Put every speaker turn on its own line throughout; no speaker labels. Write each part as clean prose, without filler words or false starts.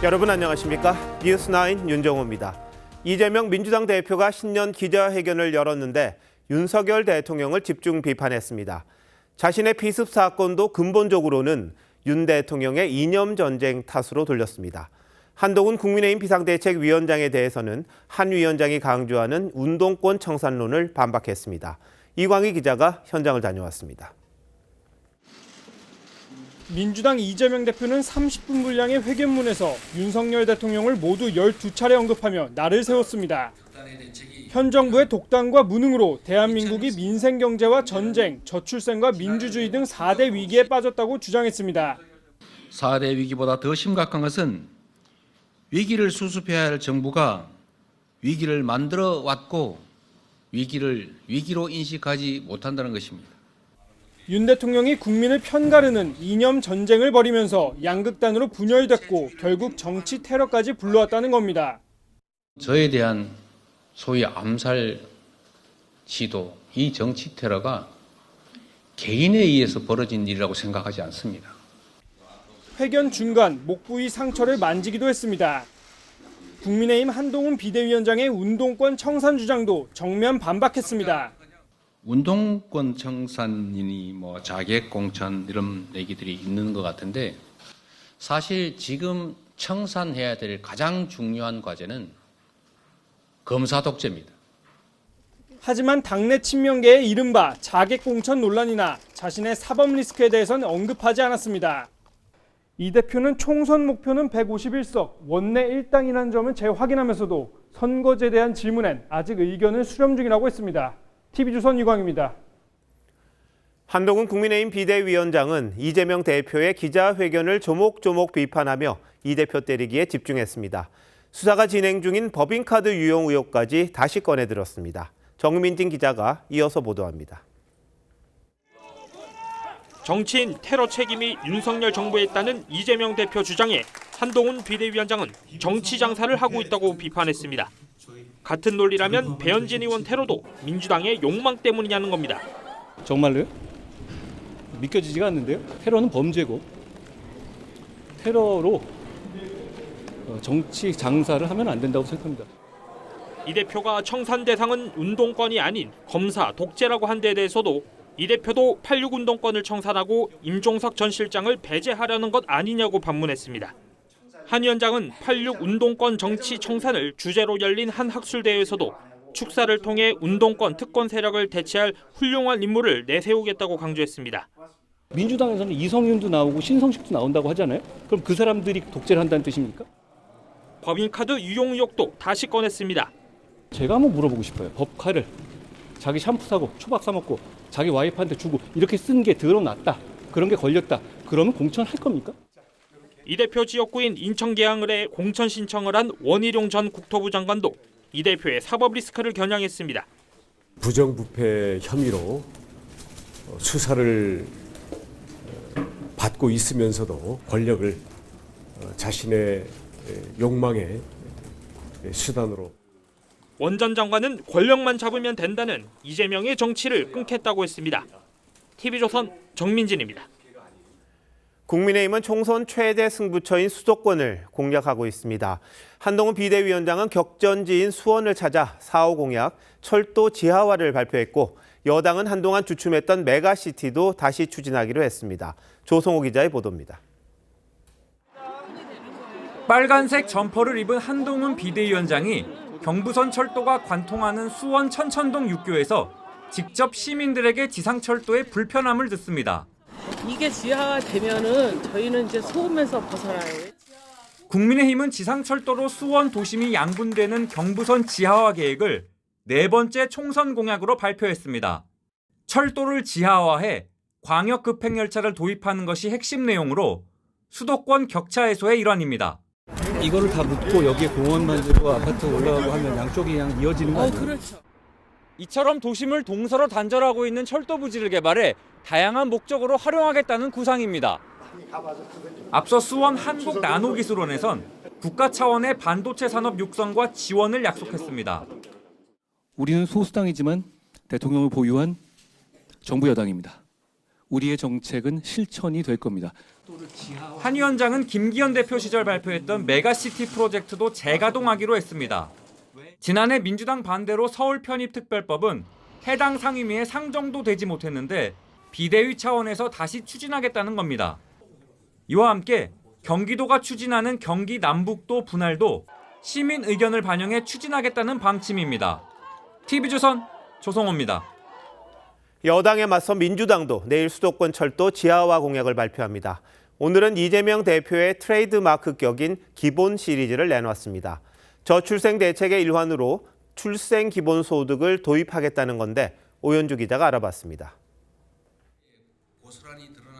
여러분 안녕하십니까? 뉴스9 윤정호입니다. 이재명 민주당 대표가 신년 기자회견을 열었는데 윤석열 대통령을 집중 비판했습니다. 자신의 피습 사건도 근본적으로는 윤 대통령의 이념 전쟁 탓으로 돌렸습니다. 한동훈 국민의힘 비상대책위원장에 대해서는 한 위원장이 강조하는 운동권 청산론을 반박했습니다. 이광희 기자가 현장을 다녀왔습니다.
민주당 이재명 대표는 30분 분량의 회견문에서 윤석열 대통령을 모두 12차례 언급하며 날을 세웠습니다. 현 정부의 독단과 무능으로 대한민국이 민생 경제와 전쟁, 저출생과 민주주의 등 4대 위기에 빠졌다고 주장했습니다.
4대 위기보다 더 심각한 것은 위기를 수습해야 할 정부가 위기를 만들어 왔고 위기를 위기로 인식하지 못한다는 것입니다.
윤 대통령이 국민을 편가르는 이념 전쟁을 벌이면서 양극단으로 분열됐고 결국 정치 테러까지 불러왔다는 겁니다.
저에 대한 소위 암살 시도, 이 정치 테러가 개인에 의해서 벌어진 일이라고 생각하지 않습니다.
회견 중간 목 부위 상처를 만지기도 했습니다. 국민의힘 한동훈 비대위원장의 운동권 청산 주장도 정면 반박했습니다.
운동권 청산이니 자객 공천 이런 얘기들이 있는 것 같은데 사실 지금 청산해야 될 가장 중요한 과제는 검사 독재입니다.
하지만 당내 친명계의 이른바 자객 공천 논란이나 자신의 사법 리스크에 대해서는 언급하지 않았습니다. 이 대표는 총선 목표는 151석, 원내 1당이라는 점을 재확인하면서도 선거제에 대한 질문엔 아직 의견을 수렴 중이라고 했습니다. TV조선 이광입니다.
한동훈 국민의힘 비대위원장은 이재명 대표의 기자회견을 조목조목 비판하며 이 대표 때리기에 집중했습니다. 수사가 진행 중인 법인카드 유용 의혹까지 다시 꺼내들었습니다. 정민진 기자가 이어서 보도합니다.
정치인 테러 책임이 윤석열 정부에 있다는 이재명 대표 주장에 한동훈 비대위원장은 정치 장사를 하고 있다고 비판했습니다. 같은 논리라면 배현진 의원 테러도 민주당의 욕망 때문이냐는 겁니다.
정말로요? 믿겨지지가 않는데요. 테러는 범죄고 테러로 정치 장사를 하면 안 된다고 생각합니다.
이 대표가 청산 대상은 운동권이 아닌 검사 독재라고 한 데에 대해서도 이 대표도 86 운동권을 청산하고 임종석 전 실장을 배제하려는 것 아니냐고 반문했습니다. 한 위원장은 86 운동권 정치 청산을 주제로 열린 한 학술대회에서도 축사를 통해 운동권 특권 세력을 대체할 훌륭한 인물을 내세우겠다고 강조했습니다.
민주당에서는 이성윤도 나오고 신성식도 나온다고 하잖아요. 그럼 그 사람들이 독재를 한다는 뜻입니까?
법인카드 유용 의혹도 다시 꺼냈습니다.
제가 한번 물어보고 싶어요. 법카를 자기 샴푸 사고 초밥 사 먹고 자기 와이프한테 주고 이렇게 쓴 게 드러났다. 그런 게 걸렸다. 그러면 공천할 겁니까?
이 대표 지역구인 인천 계양을에 공천 신청을 한 원희룡 전 국토부 장관도 이 대표의 사법 리스크를 겨냥했습니다.
부정부패 혐의로 수사를 받고 있으면서도 권력을 자신의 욕망의 수단으로.
원 전 장관은 권력만 잡으면 된다는 이재명의 정치를 끊겠다고 했습니다. TV조선 정민진입니다.
국민의힘은 총선 최대 승부처인 수도권을 공략하고 있습니다. 한동훈 비대위원장은 격전지인 수원을 찾아 4.5 공약, 철도 지하화를 발표했고 여당은 한동안 주춤했던 메가시티도 다시 추진하기로 했습니다. 조성호 기자의 보도입니다.
빨간색 점퍼를 입은 한동훈 비대위원장이 경부선 철도가 관통하는 수원 천천동 육교에서 직접 시민들에게 지상철도의 불편함을 듣습니다.
이게 지하화 되면은 저희는 이제 소음에서 벗어나요.
국민의힘은 지상철도로 수원 도심이 양분되는 경부선 지하화 계획을 네 번째 총선 공약으로 발표했습니다. 철도를 지하화해 광역 급행열차를 도입하는 것이 핵심 내용으로 수도권 격차 해소의 일환입니다.
이거를 다 묻고 여기에 공원 만들고 아파트 올라가고 하면 양쪽이 그냥 이어지는 거 아니에요?
그렇죠.
이처럼 도심을 동서로 단절하고 있는 철도 부지를 개발해 다양한 목적으로 활용하겠다는 구상입니다. 앞서 수원 한국나노기술원에선 국가 차원의 반도체 산업 육성과 지원을 약속했습니다.
우리는 소수당이지만 대통령을 보유한 정부 여당입니다. 우리의 정책은 실천이 될 겁니다.
한 위원장은 김기현 대표 시절 발표했던 메가시티 프로젝트도 재가동하기로 했습니다. 지난해 민주당 반대로 서울 편입 특별법은 해당 상임위에 상정도 되지 못했는데 비대위 차원에서 다시 추진하겠다는 겁니다. 이와 함께 경기도가 추진하는 경기 남북도 분할도 시민 의견을 반영해 추진하겠다는 방침입니다. TV조선 조성호입니다.
여당에 맞서 민주당도 내일 수도권 철도 지하화 공약을 발표합니다. 오늘은 이재명 대표의 트레이드마크 격인 기본 시리즈를 내놨습니다. 저출생 대책의 일환으로 출생 기본소득을 도입하겠다는 건데 오현주 기자가 알아봤습니다.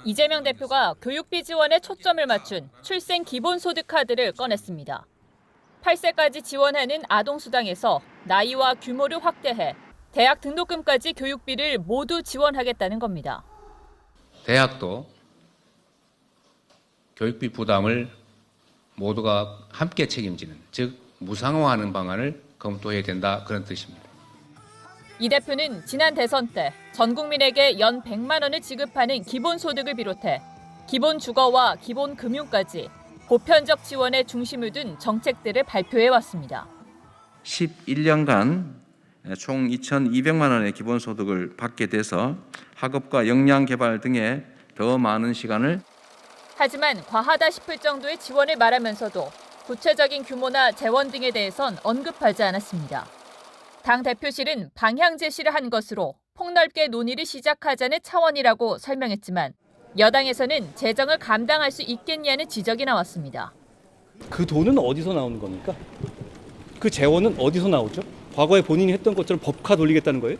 이재명 대표가 교육비 지원에 초점을 맞춘 출생 기본소득 카드를 꺼냈습니다. 8세까지 지원하는 아동수당에서 나이와 규모를 확대해 대학 등록금까지 교육비를 모두 지원하겠다는 겁니다.
대학도 교육비 부담을 모두가 함께 책임지는, 즉 무상화하는 방안을 검토해야 된다, 그런 뜻입니다.
이 대표는 지난 대선 때 전 국민에게 연 100만 원을 지급하는 기본소득을 비롯해 기본 주거와 기본 금융까지 보편적 지원에 중심을 둔 정책들을 발표해왔습니다.
11년간 총 2,200만 원의 기본소득을 받게 돼서 학업과 역량개발 등에 더 많은 시간을
하지만 과하다 싶을 정도의 지원을 말하면서도 구체적인 규모나 재원 등에 대해선 언급하지 않았습니다. 당 대표실은 방향 제시를 한 것으로 폭넓게 논의를 시작하자는 차원이라고 설명했지만 여당에서는 재정을 감당할 수 있겠냐는 지적이 나왔습니다.
그 돈은 어디서 나오는 겁니까? 그 재원은 어디서 나오죠? 과거에 본인이 했던 것처럼 법카 돌리겠다는 거예요?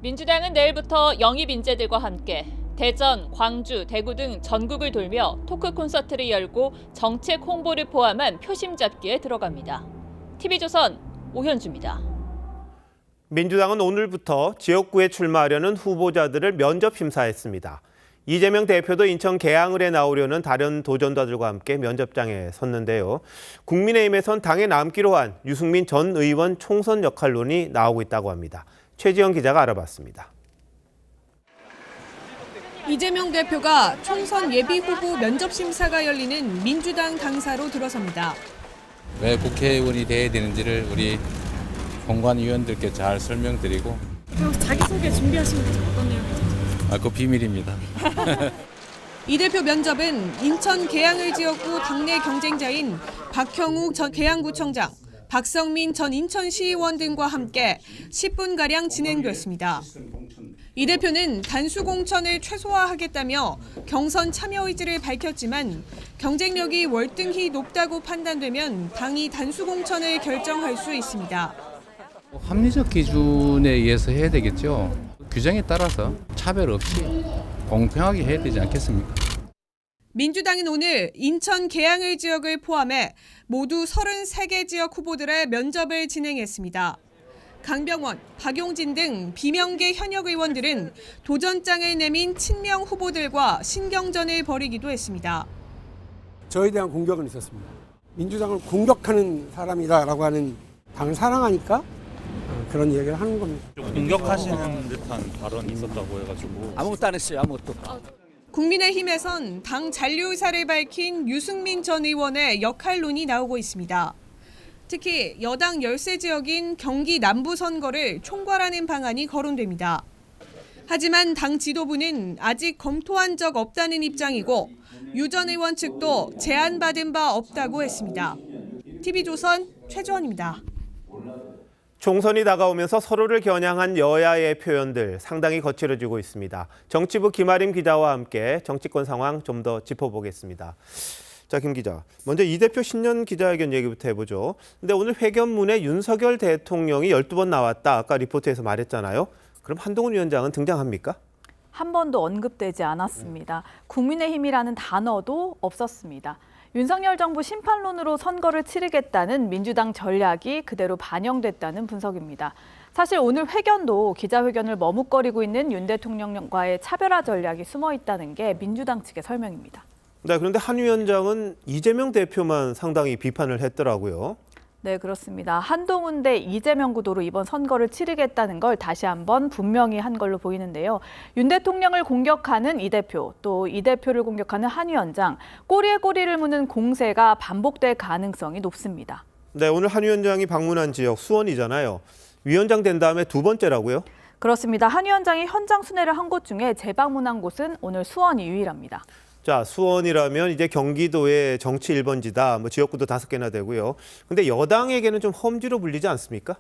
민주당은 내일부터 영입 인재들과 함께 대전, 광주, 대구 등 전국을 돌며 토크 콘서트를 열고 정책 홍보를 포함한 표심 잡기에 들어갑니다. TV조선 오현주입니다.
민주당은 오늘부터 지역구에 출마하려는 후보자들을 면접 심사했습니다. 이재명 대표도 인천 계양을에 나오려는 다른 도전자들과 함께 면접장에 섰는데요. 국민의힘에선 당에 남기로 한 유승민 전 의원 총선 역할론이 나오고 있다고 합니다. 최지영 기자가 알아봤습니다.
이재명 대표가 총선 예비 후보 면접 심사가 열리는 민주당 당사로 들어섭니다.
왜 국회의원이 돼야 되는지를 우리 공관위원들께 잘 설명드리고.
그럼 자기소개 준비하시면 되죠. 어떤 내용이죠?
그거 비밀입니다.
이 대표 면접은 인천 계양을 지역구 당내 경쟁자인 박형욱 전 계양구청장, 박성민 전 인천시의원 등과 함께 10분가량 진행됐습니다. 이 대표는 단수공천을 최소화하겠다며 경선 참여 의지를 밝혔지만 경쟁력이 월등히 높다고 판단되면 당이 단수공천을 결정할 수 있습니다.
합리적 기준에 의해서 해야 되겠죠. 규정에 따라서 차별 없이 공평하게 해야 되지 않겠습니까?
민주당은 오늘 인천 계양을 지역을 포함해 모두 33개 지역 후보들의 면접을 진행했습니다. 강병원, 박용진 등 비명계 현역 의원들은 도전장을 내민 친명 후보들과 신경전을 벌이기도 했습니다.
저에 대한 공격은 있었습니다. 민주당을 공격하는 사람이다라고 하는 당을 사랑하니까 그런 얘기를 하는 겁니다.
공격하시는 듯한 발언이 있었다고 해가지고.
아무것도 안 했어요. 아무것도.
국민의힘에선 당 잔류 의사를 밝힌 유승민 전 의원의 역할론이 나오고 있습니다. 특히 여당 열세 지역인 경기 남부 선거를 총괄하는 방안이 거론됩니다. 하지만 당 지도부는 아직 검토한 적 없다는 입장이고 유 전 의원 측도 제안받은 바 없다고 했습니다. TV조선 최주원입니다.
총선이 다가오면서 서로를 겨냥한 여야의 표현들 상당히 거칠어지고 있습니다. 정치부 김아림 기자와 함께 정치권 상황 좀 더 짚어보겠습니다. 자, 김 기자. 먼저 이 대표 신년 기자회견 얘기부터 해보죠. 근데 오늘 회견문에 윤석열 대통령이 12번 나왔다. 아까 리포트에서 말했잖아요. 그럼 한동훈 위원장은 등장합니까?
한 번도 언급되지 않았습니다. 국민의힘이라는 단어도 없었습니다. 윤석열 정부 심판론으로 선거를 치르겠다는 민주당 전략이 그대로 반영됐다는 분석입니다. 사실 오늘 회견도 기자회견을 머뭇거리고 있는 윤 대통령과의 차별화 전략이 숨어 있다는 게 민주당 측의 설명입니다.
네, 그런데 한 위원장은 이재명 대표만 상당히 비판을 했더라고요.
네, 그렇습니다. 한동훈 대 이재명 구도로 이번 선거를 치르겠다는 걸 다시 한번 분명히 한 걸로 보이는데요. 윤 대통령을 공격하는 이 대표, 또 이 대표를 공격하는 한 위원장, 꼬리에 꼬리를 무는 공세가 반복될 가능성이 높습니다.
네, 오늘 한 위원장이 방문한 지역 수원이잖아요. 위원장 된 다음에 두 번째라고요?
그렇습니다. 한 위원장이 현장 순회를 한 곳 중에 재방문한 곳은 오늘 수원이 유일합니다.
자, 수원이라면 이제 경기도의 정치 1번지다. 뭐 지역구도 5개나 되고요. 근데 여당에게는 좀 험지로 불리지 않습니까?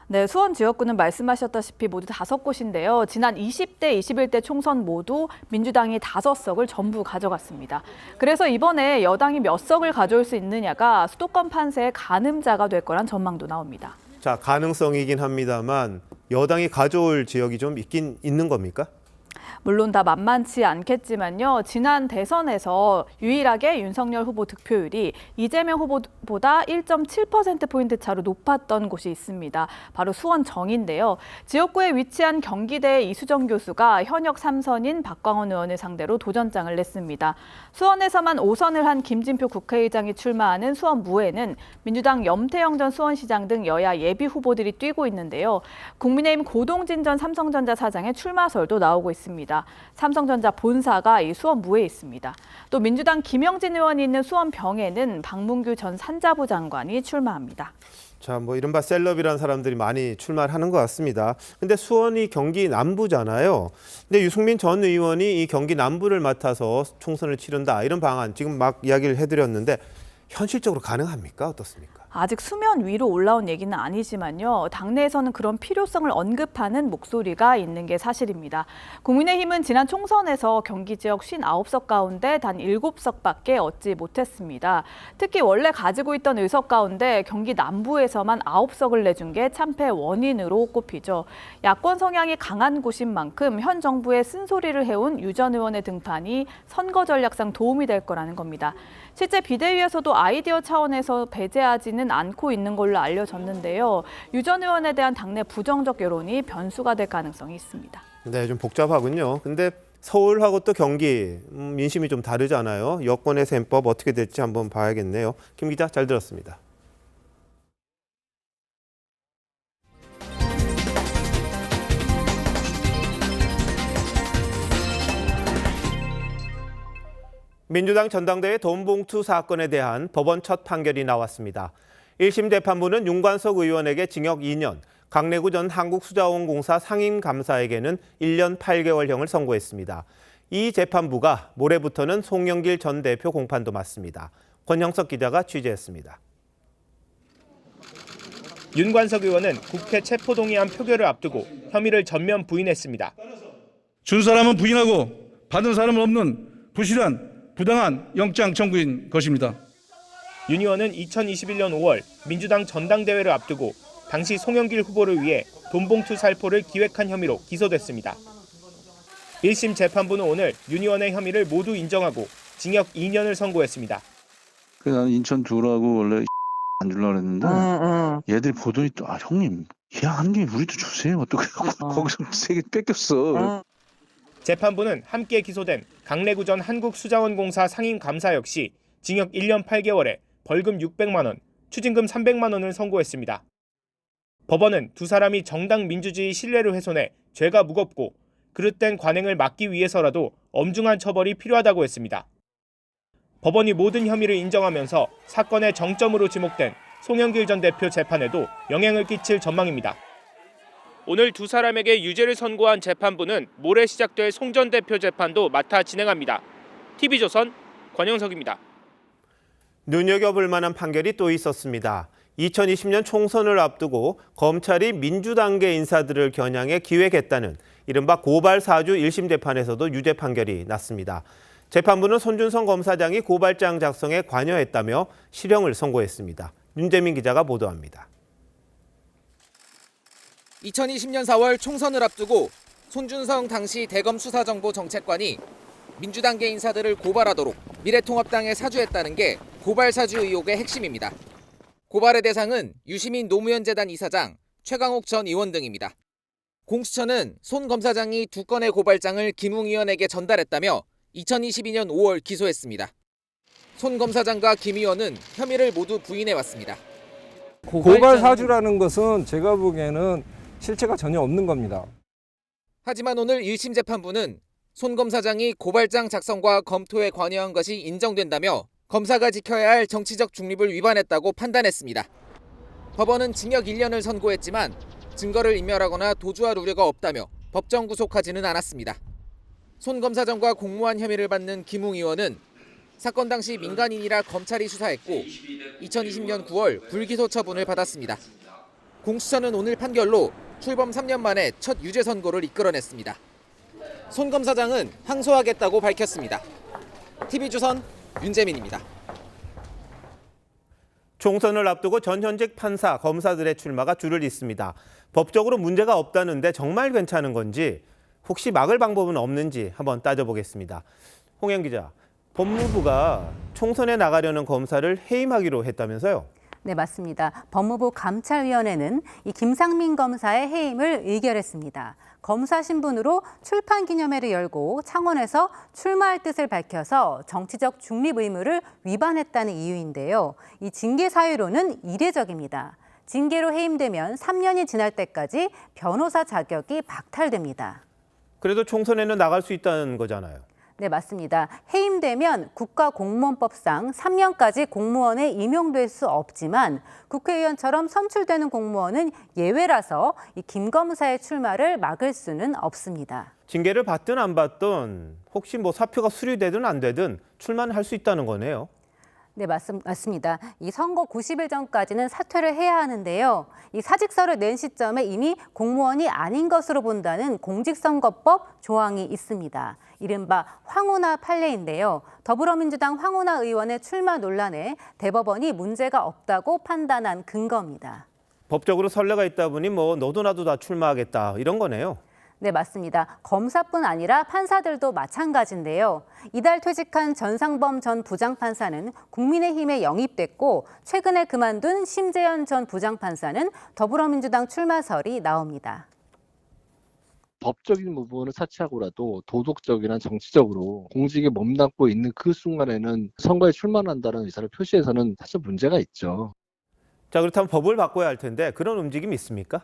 네, 수원 지역구는 말씀하셨다시피 모두 5곳인데요. 지난 20대, 21대 총선 모두 민주당이 5석을 전부 가져갔습니다. 그래서 이번에 여당이 몇 석을 가져올 수 있느냐가 수도권 판세의 가늠자가 될 거란 전망도 나옵니다.
자, 가능성이긴 합니다만 여당이 가져올 지역이 좀 있는 겁니까?
물론 다 만만치 않겠지만요. 지난 대선에서 유일하게 윤석열 후보 득표율이 이재명 후보보다 1.7%포인트 차로 높았던 곳이 있습니다. 바로 수원 정인데요. 지역구에 위치한 경기대의 이수정 교수가 현역 3선인 박광원 의원을 상대로 도전장을 냈습니다. 수원에서만 5선을 한 김진표 국회의장이 출마하는 수원무에는 민주당 염태영 전 수원시장 등 여야 예비 후보들이 뛰고 있는데요. 국민의힘 고동진 전 삼성전자 사장의 출마설도 나오고 있습니다. 삼성전자 본사가 이 수원무에 있습니다. 또 민주당 김영진 의원이 있는 수원병에는 박문규 전 산자부 장관이 출마합니다.
자, 뭐 이른바 셀럽이라는 사람들이 많이 출마를 하는 것 같습니다. 근데 수원이 경기 남부잖아요. 근데 유승민 전 의원이 이 경기 남부를 맡아서 총선을 치른다 이런 방안 지금 막 이야기를 해드렸는데 현실적으로 가능합니까? 어떻습니까?
아직 수면 위로 올라온 얘기는 아니지만요. 당내에서는 그런 필요성을 언급하는 목소리가 있는 게 사실입니다. 국민의힘은 지난 총선에서 경기 지역 59석 가운데 단 7석밖에 얻지 못했습니다. 특히 원래 가지고 있던 의석 가운데 경기 남부에서만 9석을 내준 게 참패 원인으로 꼽히죠. 야권 성향이 강한 곳인 만큼 현 정부의 쓴소리를 해온 유 전 의원의 등판이 선거 전략상 도움이 될 거라는 겁니다. 실제 비대위에서도 아이디어 차원에서 배제하지는 않고 있는 걸로 알려졌는데요. 유 전 의원에 대한 당내 부정적 여론이 변수가 될 가능성이 있습니다.
네, 좀 복잡하군요. 근데 서울하고 또 경기 민심이 좀 다르잖아요. 여권의 셈법 어떻게 될지 한번 봐야겠네요. 김 기자 잘 들었습니다. 민주당 전당대회 돈봉투 사건에 대한 법원 첫 판결이 나왔습니다. 1심 재판부는 윤관석 의원에게 징역 2년, 강래구 전 한국수자원공사 상임감사에게는 1년 8개월형을 선고했습니다. 이 재판부가 모레부터는 송영길 전 대표 공판도 맡습니다. 권형석 기자가 취재했습니다.
윤관석 의원은 국회 체포동의안 표결을 앞두고 혐의를 전면 부인했습니다.
준 사람은 부인하고 받은 사람은 없는 부실한 부당한 영장 청구인 것입니다.
윤 의원은 2021년 5월 민주당 전당대회를 앞두고 당시 송영길 후보를 위해 돈봉투 살포를 기획한 혐의로 기소됐습니다. 1심 재판부는 오늘 윤 의원의 혐의를 모두 인정하고 징역 2년을 선고했습니다.
나는 인천 두라고 원래 안 주려고 했는데 얘들이 보더니 또 형님 예약하는 김에 우리도 주세요. 또 그래갖고 거기서 3개 뺏겼어.
재판부는 함께 기소된 강래구 전 한국수자원공사 상임감사 역시 징역 1년 8개월에 벌금 600만 원, 추징금 300만 원을 선고했습니다. 법원은 두 사람이 정당 민주주의 신뢰를 훼손해 죄가 무겁고 그릇된 관행을 막기 위해서라도 엄중한 처벌이 필요하다고 했습니다. 법원이 모든 혐의를 인정하면서 사건의 정점으로 지목된 송영길 전 대표 재판에도 영향을 끼칠 전망입니다. 오늘 두 사람에게 유죄를 선고한 재판부는 모레 시작될 송 전 대표 재판도 맡아 진행합니다. TV조선 권영석입니다.
눈여겨볼 만한 판결이 또 있었습니다. 2020년 총선을 앞두고 검찰이 민주당계 인사들을 겨냥해 기획했다는 이른바 고발 사주 1심 재판에서도 유죄 판결이 났습니다. 재판부는 손준성 검사장이 고발장 작성에 관여했다며 실형을 선고했습니다. 윤재민 기자가 보도합니다.
2020년 4월 총선을 앞두고 손준성 당시 대검 수사정보정책관이 민주당계 인사들을 고발하도록 미래통합당에 사주했다는 게 고발 사주 의혹의 핵심입니다. 고발의 대상은 유시민 노무현재단 이사장, 최강욱 전 의원 등입니다. 공수처는 손 검사장이 2건의 고발장을 김웅 의원에게 전달했다며 2022년 5월 기소했습니다. 손 검사장과 김 의원은 혐의를 모두 부인해왔습니다.
고발 사주라는 것은 제가 보기에는 실체가 전혀 없는 겁니다.
하지만 오늘 1심 재판부는 손 검사장이 고발장 작성과 검토에 관여한 것이 인정된다며 검사가 지켜야 할 정치적 중립을 위반했다고 판단했습니다. 법원은 징역 1년을 선고했지만 증거를 인멸하거나 도주할 우려가 없다며 법정 구속하지는 않았습니다. 손 검사장과 공모한 혐의를 받는 김웅 의원은 사건 당시 민간인이라 검찰이 수사했고 2020년 9월 불기소 처분을 받았습니다. 공수처는 오늘 판결로 출범 3년 만에 첫 유죄 선고를 이끌어냈습니다. 손 검사장은 항소하겠다고 밝혔습니다. TV조선 윤재민입니다.
총선을 앞두고 전현직 판사, 검사들의 출마가 줄을 잇습니다. 법적으로 문제가 없다는데 정말 괜찮은 건지, 혹시 막을 방법은 없는지 한번 따져보겠습니다. 홍영 기자, 법무부가 총선에 나가려는 검사를 해임하기로 했다면서요?
네, 맞습니다. 법무부 감찰위원회는 이 김상민 검사의 해임을 의결했습니다. 검사 신분으로 출판 기념회를 열고 창원에서 출마할 뜻을 밝혀서 정치적 중립 의무를 위반했다는 이유인데요. 이 징계 사유로는 이례적입니다. 징계로 해임되면 3년이 지날 때까지 변호사 자격이 박탈됩니다.
그래도 총선에는 나갈 수 있다는 거잖아요.
네, 맞습니다. 해임되면 국가공무원법상 3년까지 공무원에 임용될 수 없지만 국회의원처럼 선출되는 공무원은 예외라서 이 김 검사의 출마를 막을 수는 없습니다.
징계를 받든 안 받든 혹시 사표가 수리되든 안 되든 출마는 할 수 있다는 거네요.
네, 맞습니다. 이 선거 90일 전까지는 사퇴를 해야 하는데요. 이 사직서를 낸 시점에 이미 공무원이 아닌 것으로 본다는 공직선거법 조항이 있습니다. 이른바 황운하 판례인데요. 더불어민주당 황운하 의원의 출마 논란에 대법원이 문제가 없다고 판단한 근거입니다.
법적으로 선례가 있다 보니 너도 나도 다 출마하겠다 이런 거네요.
네, 맞습니다. 검사뿐 아니라 판사들도 마찬가지인데요. 이달 퇴직한 전상범 전 부장판사는 국민의힘에 영입됐고 최근에 그만둔 심재현 전 부장판사는 더불어민주당 출마설이 나옵니다.
법적인 부분을 차치하고라도 도덕적이나 정치적으로 공직에 몸담고 있는 그 순간에는 선거에 출마한다는 의사를 표시해서는 사실 문제가 있죠.
자, 그렇다면 법을 바꿔야 할 텐데 그런 움직임이 있습니까?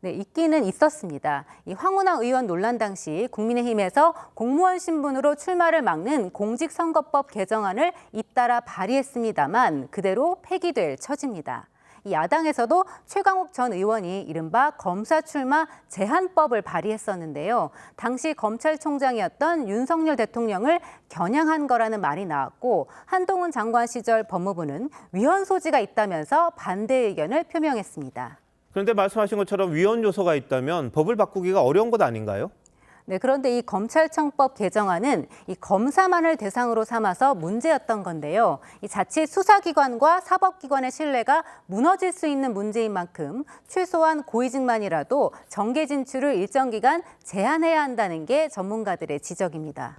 네, 있기는 있었습니다. 이 황운하 의원 논란 당시 국민의힘에서 공무원 신분으로 출마를 막는 공직선거법 개정안을 잇따라 발의했습니다만 그대로 폐기될 처지입니다. 이 야당에서도 최강욱 전 의원이 이른바 검사 출마 제한법을 발의했었는데요. 당시 검찰총장이었던 윤석열 대통령을 겨냥한 거라는 말이 나왔고 한동훈 장관 시절 법무부는 위헌 소지가 있다면서 반대 의견을 표명했습니다.
그런데 말씀하신 것처럼 위헌 요소가 있다면 법을 바꾸기가 어려운 것 아닌가요?
네, 그런데 이 검찰청법 개정안은 이 검사만을 대상으로 삼아서 문제였던 건데요. 이 자칫 수사기관과 사법기관의 신뢰가 무너질 수 있는 문제인 만큼 최소한 고위직만이라도 정계 진출을 일정 기간 제한해야 한다는 게 전문가들의 지적입니다.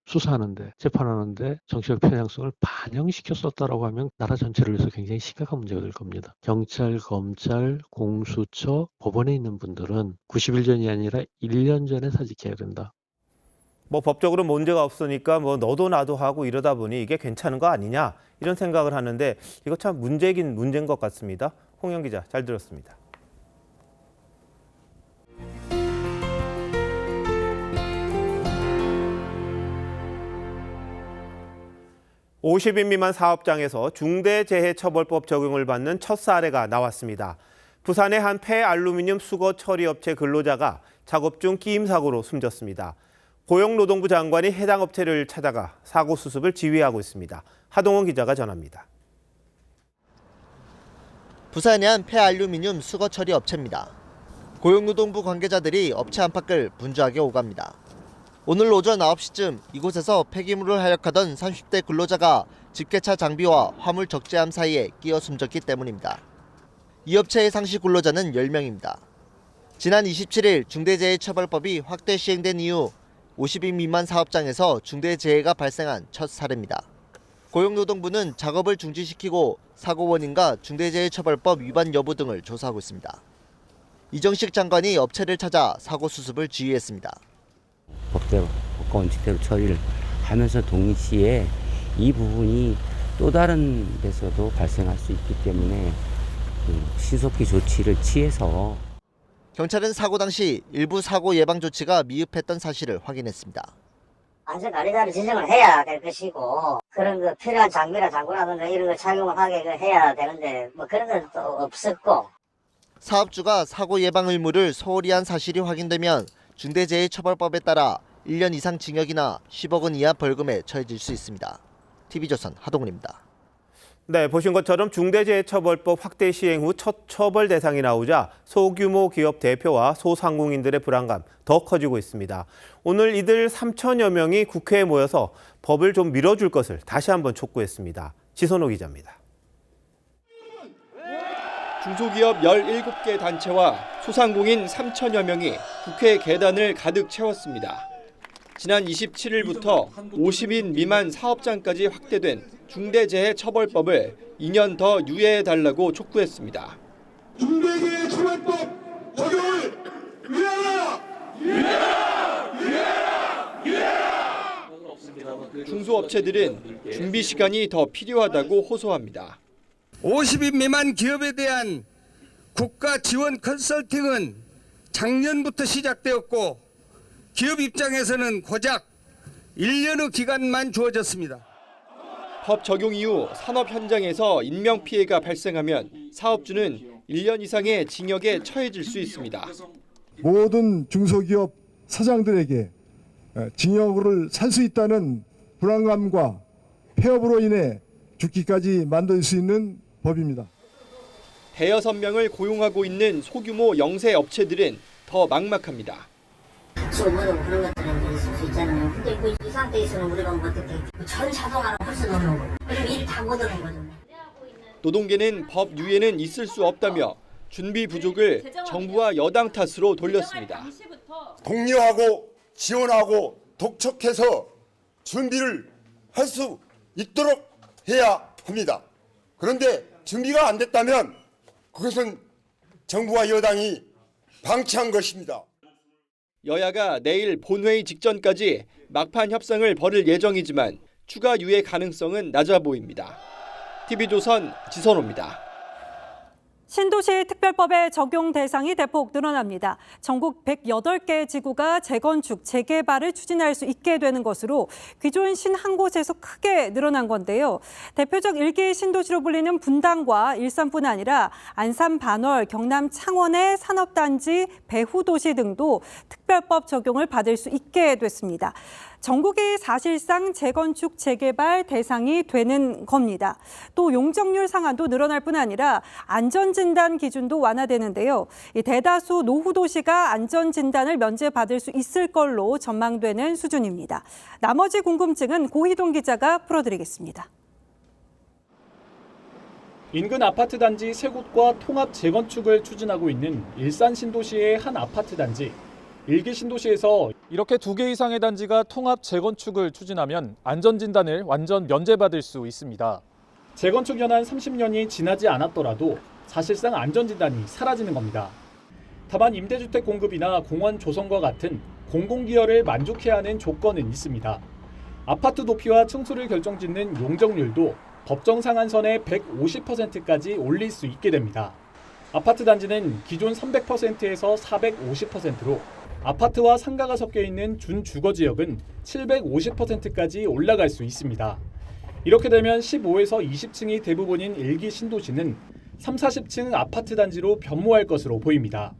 수사하는데, 재판하는데 정치적 편향성을 반영시켰었다라고 하면 나라 전체를 위해서 굉장히 심각한 문제가 될 겁니다. 경찰, 검찰, 공수처, 법원에 있는 분들은 90일 전이 아니라 1년 전에 사직해야 된다.
법적으로 문제가 없으니까 너도 나도 하고 이러다 보니 이게 괜찮은 거 아니냐 이런 생각을 하는데 이거 참 문제긴 문제인 것 같습니다. 홍영 기자, 잘 들었습니다. (50인) 미만 사업장에서 중대재해처벌법 적용을 받는 첫 사례가 나왔습니다. 부산의 한 폐알루미늄 수거 처리업체 근로자가 작업 중 끼임 사고로 숨졌습니다. 고용노동부 장관이 해당 업체를 찾아가 사고 수습을 지휘하고 있습니다. 하동원 기자가 전합니다.
부산의 한 폐알루미늄 수거 처리 업체입니다. 고용노동부 관계자들이 업체 안팎을 분주하게 오갑니다. 오늘 오전 9시쯤 이곳에서 폐기물을 하역하던 30대 근로자가 집게차 장비와 화물 적재함 사이에 끼어 숨졌기 때문입니다. 이 업체의 상시 근로자는 10명입니다. 지난 27일 중대재해처벌법이 확대 시행된 이후 50인 미만 사업장에서 중대재해가 발생한 첫 사례입니다. 고용노동부는 작업을 중지시키고 사고 원인과 중대재해처벌법 위반 여부 등을 조사하고 있습니다. 이정식 장관이 업체를 찾아 사고 수습을 지휘했습니다.
법과 원칙대로 처리를 하면서 동시에 이 부분이
또 다른 데서도 발생할 수 있기 때문에 신속히 조치를 취해서
경찰은 사고 당시 일부 사고 예방 조치가 미흡했던 사실을 확인했습니다.
안전관리자를 지정을 해야 될 것이고 그런 거 필요한 장비나 장구라든가 이런 거 착용을 하게 해야 되는데 뭐 그런 건 또 없었고
사업주가 사고 예방 의무를 소홀히 한 사실이 확인되면 중대재해처벌법에 따라 1년 이상 징역이나 10억 원 이하 벌금에 처해질 수 있습니다. TV조선 하동훈입니다.
네, 보신 것처럼 중대재해처벌법 확대 시행 후 첫 처벌 대상이 나오자 소규모 기업 대표와 소상공인들의 불안감 더 커지고 있습니다. 오늘 이들 3천여 명이 국회에 모여서 법을 좀 밀어줄 것을 다시 한번 촉구했습니다. 지선호 기자입니다.
중소기업 17개 단체와 소상공인 3천여 명이 국회 계단을 가득 채웠습니다. 지난 27일부터 50인 미만 사업장까지 확대된 중대재해처벌법을 2년 더 유예해달라고 촉구했습니다.
중대재해처벌법 적용을 유예하라! 유예하라!
중소업체들은 준비 시간이 더 필요하다고 호소합니다.
50인 미만 기업에 대한 국가 지원 컨설팅은 작년부터 시작되었고 기업 입장에서는 고작 1년의 기간만 주어졌습니다.
법 적용 이후 산업 현장에서 인명피해가 발생하면 사업주는 1년 이상의 징역에 처해질 수 있습니다.
모든 중소기업 사장들에게 징역을 살 수 있다는 불안감과 폐업으로 인해 죽기까지 만들 수 있는 법입니다.
대여섯 명을 고용하고 있는 소규모 영세 업체들은 더 막막합니다.
수고하고 그런 것들은 있을 수 있잖아요. 근데 이 상태에서는 우리가 뭐 어떻게 전 자동화를 할 수도 없는 거고 그럼 일 다 못 하는 거죠.
노동계는 법 유예는 있을 수 없다며 준비 부족을 정부와 여당 탓으로 돌렸습니다.
독려하고 지원하고 독촉해서 준비를 할 수 있도록 해야 합니다. 그런데 준비가 안 됐다면 그것은 정부와 여당이 방치한 것입니다.
여야가 내일 본회의 직전까지 막판 협상을 벌일 예정이지만 추가 유예 가능성은 낮아 보입니다. TV조선 지선호입니다.
신도시 특별법의 적용 대상이 대폭 늘어납니다. 전국 108개 지구가 재건축, 재개발을 추진할 수 있게 되는 것으로 기존 신 한 곳에서 크게 늘어난 건데요. 대표적 1기 신도시로 불리는 분당과 일산뿐 아니라 안산, 반월, 경남 창원의 산업단지, 배후도시 등도 특별법 적용을 받을 수 있게 됐습니다. 전국이 사실상 재건축, 재개발 대상이 되는 겁니다. 또 용적률 상한도 늘어날 뿐 아니라 안전진단 기준도 완화되는데요. 대다수 노후도시가 안전진단을 면제받을 수 있을 걸로 전망되는 수준입니다. 나머지 궁금증은 고희동 기자가 풀어드리겠습니다.
인근 아파트 단지 3곳과 통합 재건축을 추진하고 있는 일산 신도시의 한 아파트 단지. 1기 신도시에서
이렇게 2개 이상의 단지가 통합 재건축을 추진하면 안전진단을 완전 면제받을 수 있습니다.
재건축 연한 30년이 지나지 않았더라도 사실상 안전진단이 사라지는 겁니다. 다만 임대주택 공급이나 공원 조성과 같은 공공기여를 만족해야 하는 조건은 있습니다. 아파트 높이와 층수를 결정짓는 용적률도 법정 상한선의 150%까지 올릴 수 있게 됩니다. 아파트 단지는 기존 300%에서 450%로 아파트와 상가가 섞여 있는 준주거지역은 750%까지 올라갈 수 있습니다. 이렇게 되면 15에서 20층이 대부분인 1기 신도시는 3, 40층 아파트 단지로 변모할 것으로 보입니다.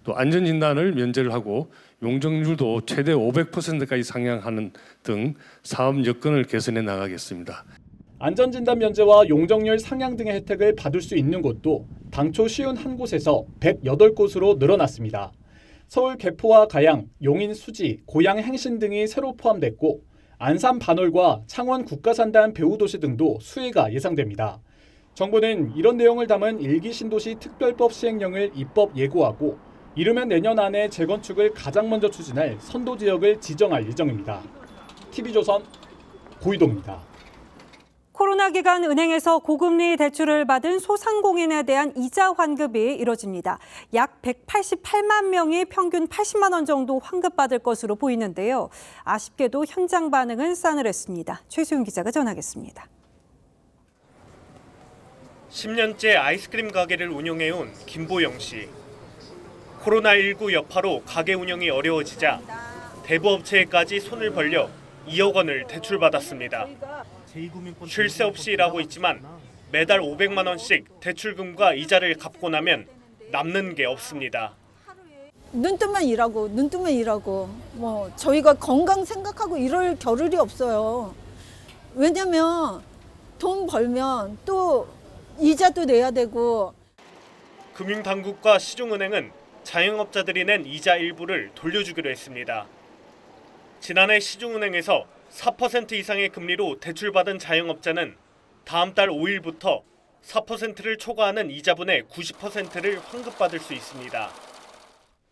또 안전진단을 면제를 하고 용적률도 최대 500%까지 상향하는 등 사업 여건을 개선해 나가겠습니다.
안전진단 면제와 용적률 상향 등의 혜택을 받을 수 있는 곳도 당초 쉬운 한 곳에서 108곳으로 늘어났습니다. 서울 개포와 가양, 용인 수지, 고양 행신 등이 새로 포함됐고 안산 반월과 창원 국가산단 배후도시 등도 수혜가 예상됩니다. 정부는 이런 내용을 담은 1기 신도시 특별법 시행령을 입법 예고하고 이르면 내년 안에 재건축을 가장 먼저 추진할 선도지역을 지정할 예정입니다. TV조선 고희동입니다.
코로나 기간 은행에서 고금리 대출을 받은 소상공인에 대한 이자 환급이 이뤄집니다. 약 188만 명이 평균 80만 원 정도 환급받을 것으로 보이는데요. 아쉽게도 현장 반응은 싸늘했습니다. 최수윤 기자가 전하겠습니다.
10년째 아이스크림 가게를 운영해온 김보영 씨. 코로나19 여파로 가게 운영이 어려워지자 대부업체에까지 손을 벌려 2억 원을 대출받았습니다. 쉴 새 없이 일하고 있지만 매달 500만 원씩 대출금과 이자를 갚고 나면 남는 게 없습니다.
눈 뜨면 일하고 뭐 저희가 건강 생각하고 이럴 겨를이 없어요. 왜냐면 돈 벌면 또 이자도 내야 되고.
금융당국과 시중은행은 자영업자들이 낸 이자 일부를 돌려주기로 했습니다. 지난해 시중은행에서 4% 이상의 금리로 대출받은 자영업자는 다음 달 5일부터 4%를 초과하는 이자분의 90%를 환급받을 수 있습니다.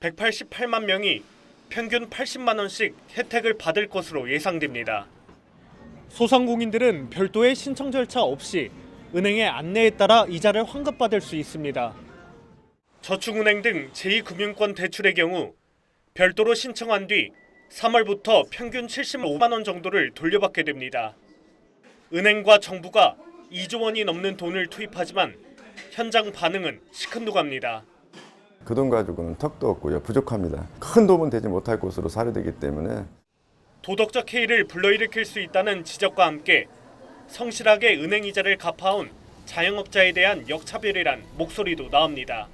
188만 명이 평균 80만 원씩 혜택을 받을 것으로 예상됩니다.
소상공인들은 별도의 신청 절차 없이 은행의 안내에 따라 이자를 환급받을 수 있습니다.
저축은행 등 제2금융권 대출의 경우 별도로 신청한 뒤 3월부터 평균 75만 원 정도를 돌려받게 됩니다. 은행과 정부가 2조 원이 넘는 돈을 투입하지만 현장 반응은 시큰둥합니다.
그 돈 가지고는 턱도 없고요. 부족합니다. 큰 도움은 되지 못할 것으로 사례되기 때문에
도덕적 해이를 불러일으킬 수 있다는 지적과 함께 성실하게 은행 이자를 갚아온 자영업자에 대한 역차별이란 목소리도 나옵니다.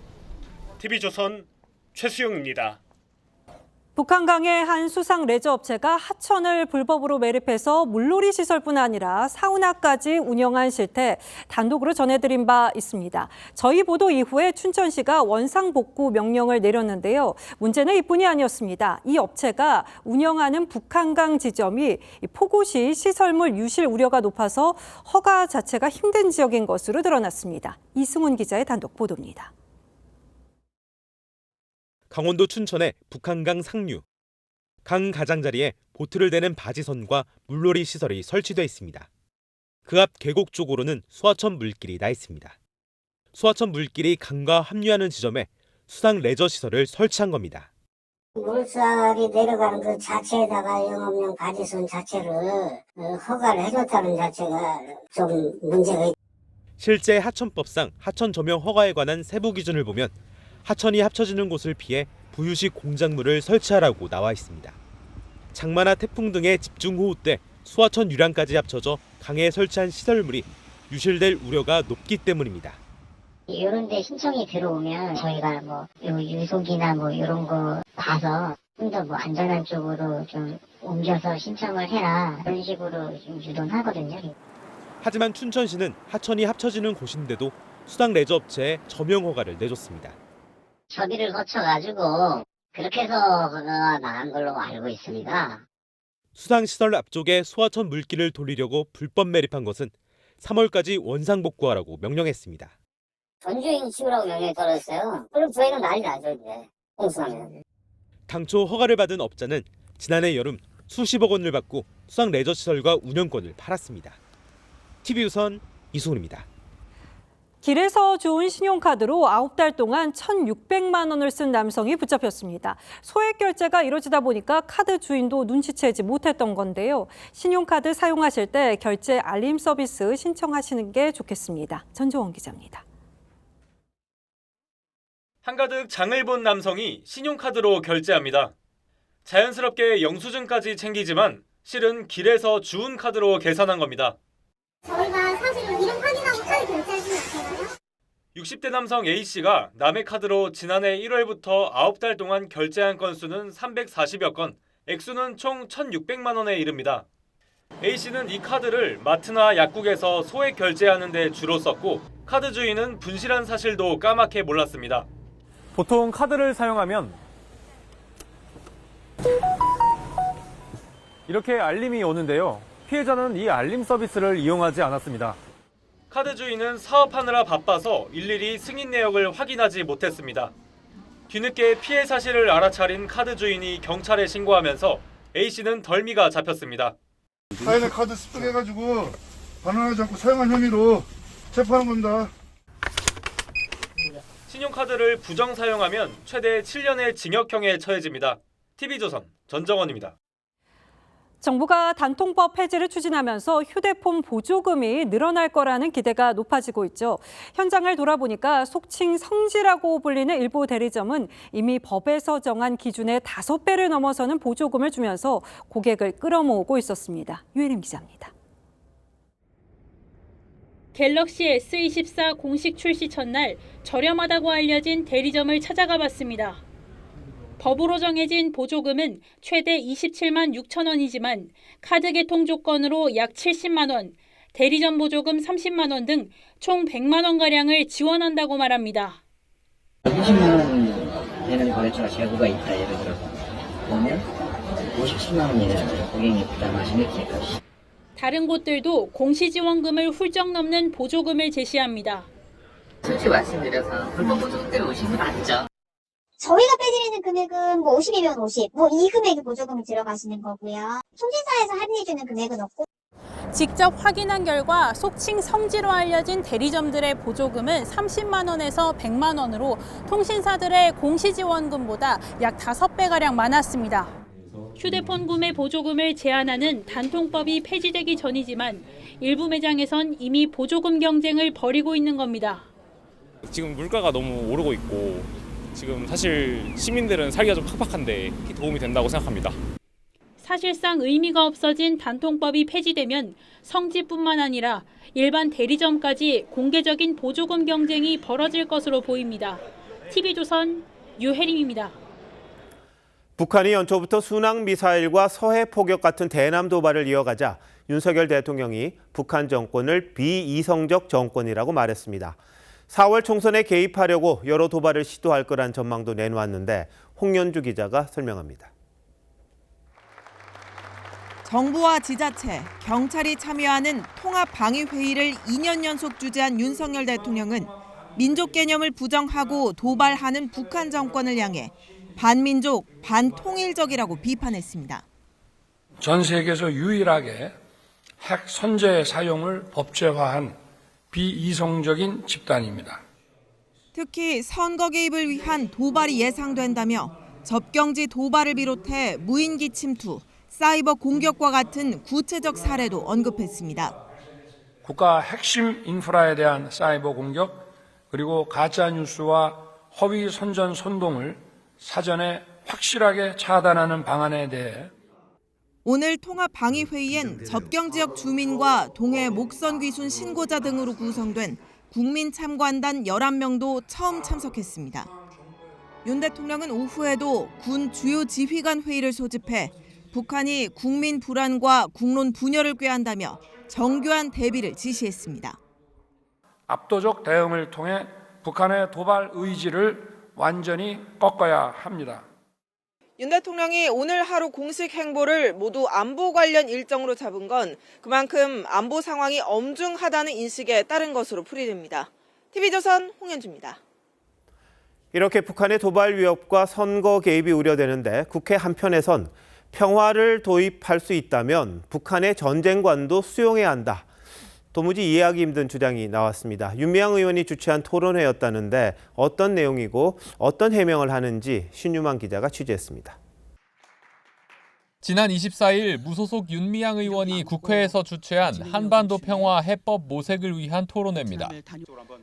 TV조선 최수용입니다.
북한강의 한 수상 레저 업체가 하천을 불법으로 매립해서 물놀이 시설뿐 아니라 사우나까지 운영한 실태 단독으로 전해드린 바 있습니다. 저희 보도 이후에 춘천시가 원상복구 명령을 내렸는데요. 문제는 이뿐이 아니었습니다. 이 업체가 운영하는 북한강 지점이 폭우시 시설물 유실 우려가 높아서 허가 자체가 힘든 지역인 것으로 드러났습니다. 이승훈 기자의 단독 보도입니다.
강원도 춘천의 북한강 상류. 강 가장자리에 보트를 대는 바지선과 물놀이 시설이 설치되어 있습니다. 그 앞 계곡 쪽으로는 수하천 물길이 나 있습니다. 수하천 물길이 강과 합류하는 지점에 수상 레저 시설을 설치한 겁니다.
물살이 내려가는 그 자체에다가 영업용 바지선 자체를 허가를 해줬다는 자체가 좀 문제가 있다.
실제 하천법상 하천 조명 허가에 관한 세부 기준을 보면 하천이 합쳐지는 곳을 피해 부유식 공작물을 설치하라고 나와 있습니다. 장마나 태풍 등의 집중호우 때 수하천 유량까지 합쳐져 강에 설치한 시설물이 유실될 우려가 높기 때문입니다.
이런 데 신청이 들어오면 저희가 뭐 유속이나 뭐 이런 거 봐서 좀 더 뭐 안전한 쪽으로 좀 옮겨서 신청을 해라 그런 식으로 좀 유도는 하거든요.
하지만 춘천시는 하천이 합쳐지는 곳인데도 수상 레저 업체에 점용 허가를 내줬습니다.
협의를 거쳐가지고 그렇게 해서 허가가 나간 걸로 알고 있습니다.
수상시설 앞쪽에 수하천 물길을 돌리려고 불법 매립한 것은 3월까지 원상복구하라고 명령했습니다.
전주행 치우라고 명령이 떨어졌어요. 그럼 저희는 난리 나죠 이제 홍수하면.
당초 허가를 받은 업자는 지난해 여름 수십억 원을 받고 수상 레저 시설과 운영권을 팔았습니다. TV조선 이승훈입니다.
길에서 주운 신용카드로 9달 동안 1,600만 원을 쓴 남성이 붙잡혔습니다. 소액 결제가 이뤄지다 보니까 카드 주인도 눈치채지 못했던 건데요. 신용카드 사용하실 때 결제 알림 서비스 신청하시는 게 좋겠습니다. 전종원 기자입니다.
한가득 장을 본 남성이 신용카드로 결제합니다. 자연스럽게 영수증까지 챙기지만 실은 길에서 주운 카드로 계산한 겁니다.
저희가 사실은 이름 확인하고 카드 결제할 수는 없잖아요.
60대 남성 A씨가 남의 카드로 지난해 1월부터 9달 동안 결제한 건수는 340여 건, 액수는 총 1,600만 원에 이릅니다. A씨는 이 카드를 마트나 약국에서 소액 결제하는 데 주로 썼고 카드 주인은 분실한 사실도 까맣게 몰랐습니다.
보통 카드를 사용하면 이렇게 알림이 오는데요. 피해자는 이 알림 서비스를 이용하지 않았습니다.
카드 주인은 사업하느라 바빠서 일일이 승인 내역을 확인하지 못했습니다. 뒤늦게 피해 사실을 알아차린 카드 주인이 경찰에 신고하면서 A씨는 덜미가 잡혔습니다.
타인의 카드 습득해가지고 반환하지 않고 사용한 혐의로 체포하는 겁니다.
신용카드를 부정 사용하면 최대 7년의 징역형에 처해집니다. TV조선 전정원입니다.
정부가 단통법 폐지를 추진하면서 휴대폰 보조금이 늘어날 거라는 기대가 높아지고 있죠. 현장을 돌아보니까 속칭 성지라고 불리는 일부 대리점은 이미 법에서 정한 기준의 5배를 넘어서는 보조금을 주면서 고객을 끌어모으고 있었습니다. 유혜림 기자입니다.
갤럭시 S24 공식 출시 첫날 저렴하다고 알려진 대리점을 찾아가 봤습니다. 법으로 정해진 보조금은 최대 27만 6천 원이지만 카드 개통 조건으로 약 70만 원, 대리점 보조금 30만 원 등 총 100만 원가량을 지원한다고 말합니다.
30만 원 되는 거래처가 재고가 있다 예를 들어서 그러면 57만 원이라는 고객이 부담하시는 기회까지.
다른 곳들도 공시지원금을 훌쩍 넘는 보조금을 제시합니다.
솔직히 말씀드려서 불법 보조금 때문에 오신 거 맞죠?
저희가 빼드리는 금액은 뭐 50이면 50, 뭐 이 금액이 보조금이 들어가시는 거고요. 통신사에서 할인해주는 금액은 없고.
직접 확인한 결과 속칭 성지로 알려진 대리점들의 보조금은 30만 원에서 100만 원으로 통신사들의 공시지원금보다 약 5배가량 많았습니다. 휴대폰 구매 보조금을 제한하는 단통법이 폐지되기 전이지만 일부 매장에선 이미 보조금 경쟁을 벌이고 있는 겁니다.
지금 물가가 너무 오르고 있고 지금 사실 시민들은 살기가 좀 팍팍한데 도움이 된다고 생각합니다.
사실상 의미가 없어진 단통법이 폐지되면 성지뿐만 아니라 일반 대리점까지 공개적인 보조금 경쟁이 벌어질 것으로 보입니다. TV조선 유혜림입니다.
북한이 연초부터 순항미사일과 서해 포격 같은 대남 도발을 이어가자 윤석열 대통령이 북한 정권을 비이성적 정권이라고 말했습니다. 4월 총선에 개입하려고 여러 도발을 시도할 거란 전망도 내놓았는데 홍연주 기자가 설명합니다.
정부와 지자체, 경찰이 참여하는 통합방위회의를 2년 연속 주재한 윤석열 대통령은 민족 개념을 부정하고 도발하는 북한 정권을 향해 반민족, 반통일적이라고 비판했습니다.
전 세계에서 유일하게 핵 선제 사용을 법제화한 비이성적인 집단입니다.
특히 선거 개입을 위한 도발이 예상된다며 접경지 도발을 비롯해 무인기 침투, 사이버 공격과 같은 구체적 사례도 언급했습니다.
국가 핵심 인프라에 대한 사이버 공격, 그리고 가짜 뉴스와 허위 선전 선동을 사전에 확실하게 차단하는 방안에 대해
오늘 통합방위회의엔 접경지역 주민과 동해 목선 귀순 신고자 등으로 구성된 국민참관단 11명도 처음 참석했습니다. 윤 대통령은 오후에도 군 주요 지휘관 회의를 소집해 북한이 국민 불안과 국론 분열을 꾀한다며 정교한 대비를 지시했습니다.
압도적 대응을 통해 북한의 도발 의지를 완전히 꺾어야 합니다.
윤 대통령이 오늘 하루 공식 행보를 모두 안보 관련 일정으로 잡은 건 그만큼 안보 상황이 엄중하다는 인식에 따른 것으로 풀이됩니다. TV조선 홍현주입니다.
이렇게 북한의 도발 위협과 선거 개입이 우려되는데 국회 한편에선 평화를 도입할 수 있다면 북한의 전쟁관도 수용해야 한다. 도무지 이해하기 힘든 주장이 나왔습니다. 윤미향 의원이 주최한 토론회였다는데 어떤 내용이고 어떤 해명을 하는지 신유만 기자가 취재했습니다.
지난 24일 무소속 윤미향 의원이 국회에서 주최한 한반도 평화 해법 모색을 위한 토론회입니다.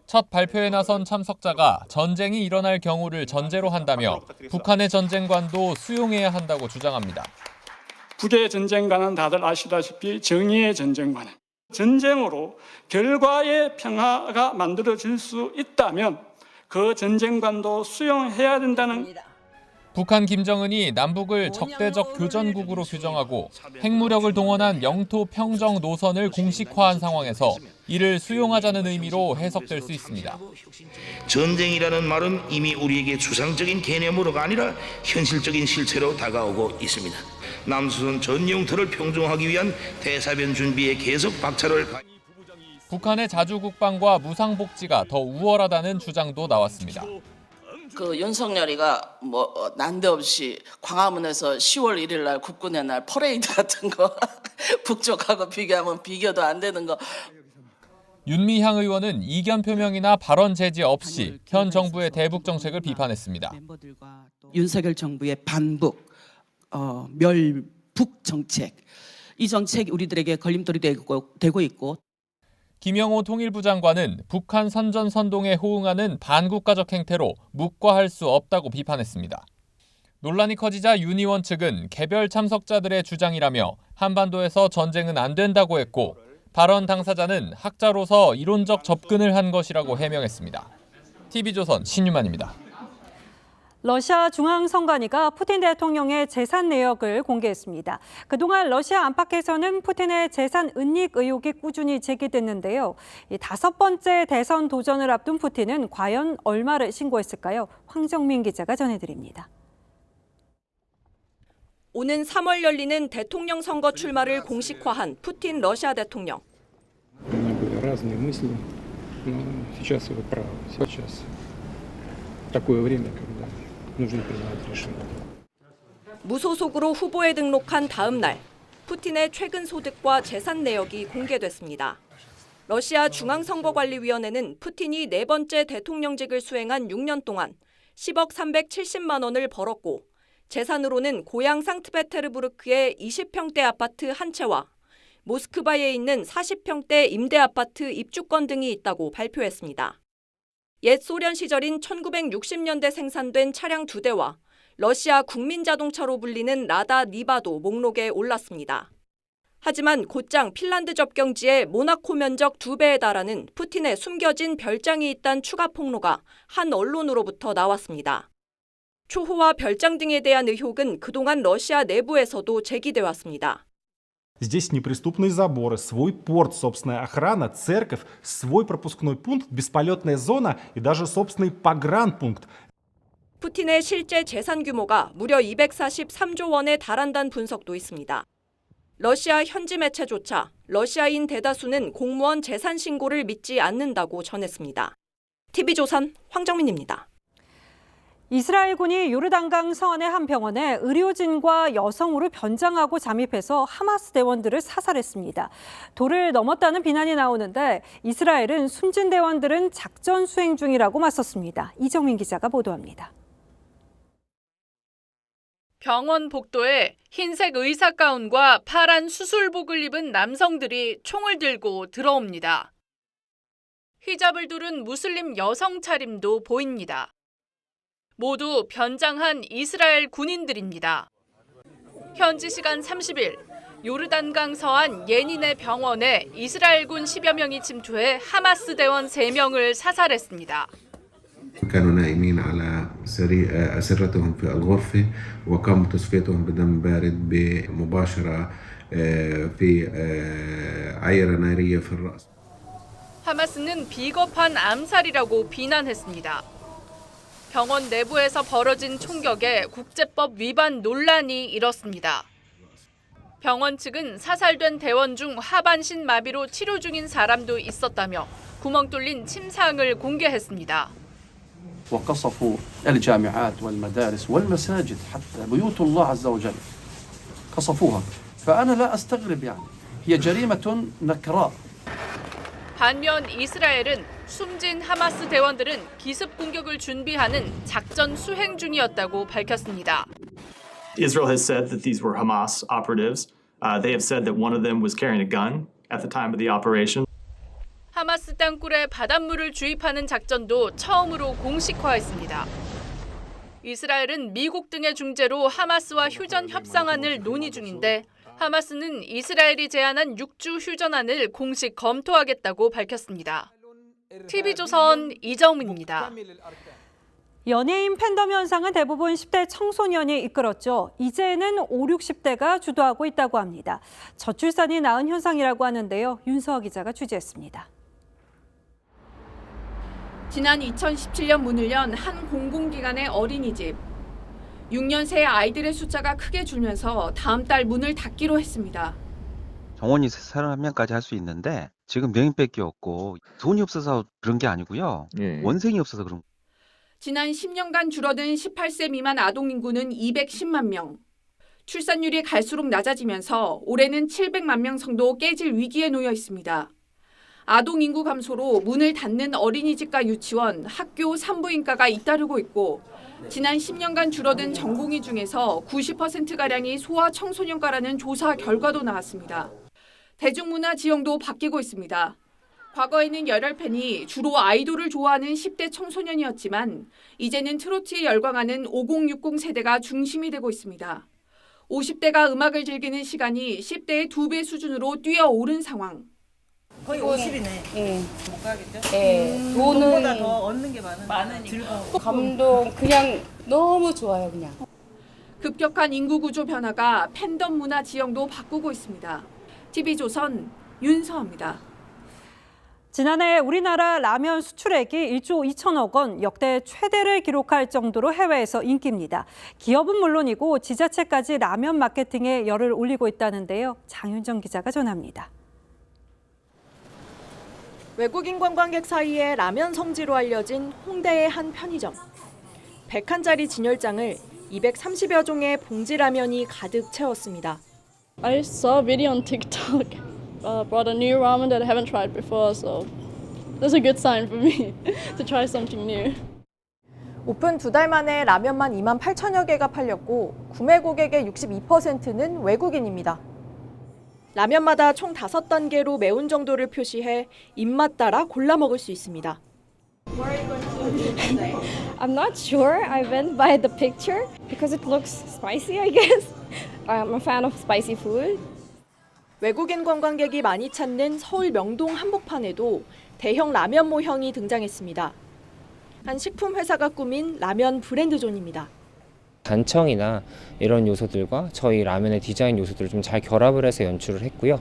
첫 발표에 나선 참석자가 전쟁이 일어날 경우를 전제로 한다며 북한의 전쟁관도 수용해야 한다고 주장합니다.
북의 전쟁관은 다들 아시다시피 정의의 전쟁관은 전쟁으로 결과의 평화가 만들어질 수 있다면 그 전쟁관도 수용해야 된다는.
북한 김정은이 남북을 적대적 교전국으로 규정하고 핵무력을 동원한 영토 평정 노선을 공식화한 상황에서 이를 수용하자는 의미로 해석될 수 있습니다.
전쟁이라는 말은 이미 우리에게 추상적인 개념으로가 아니라 현실적인 실체로 다가오고 있습니다. 남수선 전 영토를 평정하기 위한 대사변 준비에 계속 박차를
북한의 자주국방과 무상복지가 더 우월하다는 주장도 나왔습니다.
그 윤석열이가 뭐 난데없이 광화문에서 10월 1일 날 국군의 날 퍼레이드 같은 거 북쪽하고 비교하면 비교도 안 되는 거.
윤미향 의원은 이견 표명이나 발언 제지 없이 현 정부의 대북 정책을 비판했습니다.
윤석열 정부의 반북,
북 정책, 이 정책이 우리들에게 걸림돌이 되고 있고.
김영호 통일부 장관은 북한 선전선동에 호응하는 반국가적 행태로 묵과할 수 없다고 비판했습니다. 논란이 커지자 윤 의원 측은 개별 참석자들의 주장이라며 한반도에서 전쟁은 안 된다고 했고 발언 당사자는 학자로서 이론적 접근을 한 것이라고 해명했습니다. TV조선 신유만입니다.
러시아 중앙선관위가 푸틴 대통령의 재산 내역을 공개했습니다. 그동안 러시아 안팎에서는 푸틴의 재산 은닉 의혹이 꾸준히 제기됐는데요. 이 5번째 대선 도전을 앞둔 푸틴은 과연 얼마를 신고했을까요? 황정민 기자가 전해드립니다.
오는 3월 열리는 대통령 선거 출마를 공식화한 푸틴 러시아 대통령. 무소속으로 후보에 등록한 다음 날, 푸틴의 최근 소득과 재산 내역이 공개됐습니다. 러시아 중앙선거관리위원회는 푸틴이 4번째 대통령직을 수행한 6년 동안 10억 370만 원을 벌었고 재산으로는 고향 상트페테르부르크의 20평대 아파트 한 채와 모스크바에 있는 40평대 임대 아파트 입주권 등이 있다고 발표했습니다. 옛 소련 시절인 1960년대 생산된 차량 2대와 러시아 국민자동차로 불리는 라다 니바도 목록에 올랐습니다. 하지만 곧장 핀란드 접경지의 모나코 면적 2배에 달하는 푸틴의 숨겨진 별장이 있다는 추가 폭로가 한 언론으로부터 나왔습니다. 초호와 별장 등에 대한 의혹은 그동안 러시아 내부에서도 제기돼 왔습니다.
Здесь неприступные заборы, свой порт, собственная охрана, церковь, свой пропускной пункт, бесполетная зона и даже собственный погранпункт.
푸틴의 실제 재산 규모가 무려 243조 원에 달한다는 분석도 있습니다. 러시아 현지 매체조차 러시아인 대다수는 공무원 재산 신고를 믿지 않는다고 전했습니다. TV조선 황정민입니다.
이스라엘군이 요르단강 서안의 한 병원에 의료진과 여성으로 변장하고 잠입해서 하마스 대원들을 사살했습니다. 도를 넘었다는 비난이 나오는데 이스라엘은 숨진 대원들은 작전 수행 중이라고 맞섰습니다. 이정민 기자가 보도합니다.
병원 복도에 흰색 의사 가운과 파란 수술복을 입은 남성들이 총을 들고 들어옵니다. 히잡을 두른 무슬림 여성 차림도 보입니다. 모두 변장한 이스라엘 군인들입니다. 현지 시간 30일 요르단강 서안 예닌의 병원에 이스라엘군 10여 명이 침투해 하마스 대원 3명을 사살했습니다.
كانوا نائمين على أسرتهم في الغرفة وقاموا تصفيتهم بدم بارد بمباشرة في عيرة نارية في الرأس.
하마스는 비겁한 암살이라고 비난했습니다. 병원 내부에서 벌어진 총격에 국제법 위반 논란이 일었습니다. 병원 측은 사살된 대원 중 하반신 마비로 치료 중인 사람도 있었다며 구멍 뚫린 침상을 공개했습니다.
وقصفوا الجامعات والمدارس والمساجد حتى بيوت الله عز وجل قصفوها فأنا لا أستغرب يعني هي جريمة نكراء.
반면 이스라엘은 숨진 하마스 대원들은 기습 공격을 준비하는 작전 수행 중이었다고 밝혔습니다.
Israel has said that these were Hamas operatives. They have said that one of them was carrying a gun at the time of the operation.
하마스 땅굴에 바닷물을 주입하는 작전도 처음으로 공식화했습니다. 이스라엘은 미국 등의 중재로 하마스와 휴전 협상안을 논의 중인데 하마스는 이스라엘이 제안한 6주 휴전안을 공식 검토하겠다고 밝혔습니다. TV조선 이정민입니다.
연예인 팬덤 현상은 대부분 10대 청소년이 이끌었죠. 이제는 5, 60대가 주도하고 있다고 합니다. 저출산이 낳은 현상이라고 하는데요. 윤서아 기자가 취재했습니다.
지난 2017년 문을 연 한 공공기관의 어린이집. 6년 새 아이들의 숫자가 크게 줄면서 다음 달 문을 닫기로 했습니다.
정원이 31명까지 할 수 있는데 지금 명인밖에 없고 돈이 없어서 그런 게 아니고요. 원생이 없어서 그런.
지난 10년간 줄어든 18세 미만 아동 인구는 210만 명. 출산율이 갈수록 낮아지면서 올해는 700만 명 정도 깨질 위기에 놓여 있습니다. 아동 인구 감소로 문을 닫는 어린이집과 유치원, 학교 산부인과가 잇따르고 있고 지난 10년간 줄어든 전공의 중에서 90%가량이 소아 청소년과라는 조사 결과도 나왔습니다. 대중문화 지형도 바뀌고 있습니다. 과거에는 열혈팬이 주로 아이돌을 좋아하는 10대 청소년이었지만 이제는 트로트에 열광하는 5060 세대가 중심이 되고 있습니다. 50대가 음악을 즐기는 시간이 10대의 2배 수준으로 뛰어오른 상황.
거의 50이네.
예.
못 가겠죠?
예.
돈보다 더 얻는 게 많으니까.
감동 그냥 너무 좋아요, 그냥.
급격한 인구 구조 변화가 팬덤 문화 지형도 바꾸고 있습니다. TV조선 윤서입니다.
지난해 우리나라 라면 수출액이 1조 2천억 원, 역대 최대를 기록할 정도로 해외에서 인기입니다. 기업은 물론이고 지자체까지 라면 마케팅에 열을 올리고 있다는데요. 장윤정 기자가 전합니다.
외국인 관광객 사이에 라면 성지로 알려진 홍대의 한 편의점. 100칸짜리 진열장을 230여 종의 봉지 라면이 가득 채웠습니다.
I saw a video on TikTok about a new ramen that I haven't tried before, so that's a good sign for me to try something new.
오픈 2달 만에 라면만 2만 8천여 개가 팔렸고 구매 고객의 62%는 외국인입니다. 라면마다 총 5단계로 매운 정도를 표시해 입맛 따라 골라 먹을 수 있습니다.
I'm not sure. I went by the picture because it looks spicy, I guess. I'm a fan of spicy food.
외국인 관광객이 많이 찾는 서울 명동 한복판에도 대형 라면 모형이 등장했습니다. 한 식품 회사가 꾸민 라면 브랜드존입니다.
단청이나 이런 요소들과 저희 라면의 디자인 요소들을 좀 잘 결합을 해서 연출을 했고요.